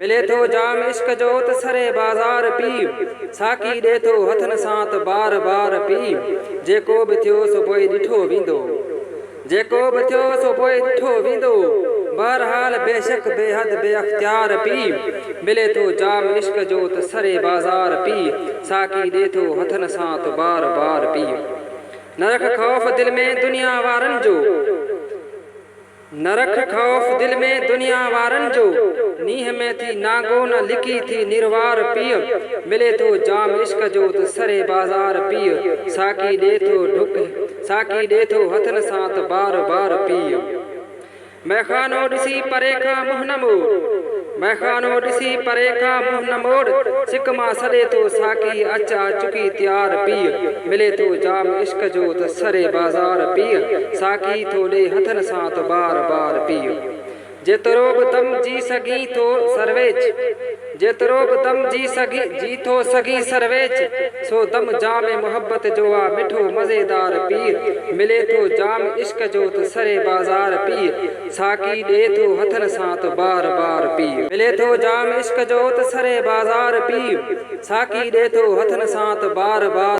मिले थो जाम इश्क जो त सरे बाज़ार पी साकी ॾे थो हथन सां त बार बार पी जेको बि थियो सो पोइ ॾिठो वेंदो जेको बि थियो सो पोइ ॾिठो वेंदो बहरहाल बेशक बेहद बेअख्तियार पी मिले थो जाम इश्क जो त सरे बाज़ार पी साकी ॾे थो हथन सां त बार बार पी न रख ख़ौफ़ दिल में दुनिया वारनि जो न रख ख़ौफ़ दिल में दुनिया वारनि जो नीह में थी नागो न लिकी थी निर्वार पीउ मिले थो जाम इश्क जो त सरे बाज़ार पीउ साकी ॾे थो हथन सां त बार बार पीउ मैखानो ॾिसी परे खां मुंहुं न मोड़ मैखानो ॾिसी परे खां मुंहुं न मोड़ सिक मां सॾे थो साकी अचा चुकी तयार पीउ मिले थो जाम इश्क जो त सरे बाज़ार पीउ साकी थो ॾे हथन सां त बार बार पीउ जेतिरो बि दम जी सघी थो सर्वेच जेतिरो बि दम जी थो सघी सर्वेच सो दम जाम मोहब्बत जो आ मिठो मज़ेदार पीउ मिले थो जाम इश्क जो त सरे बाज़ार पीउ साकी ॾे थो हथन सां त बार बार पीउ मिले थो जाम इश्क जो त सरे बाज़ार पीउ साकी ॾे थो हथन सां त बार बार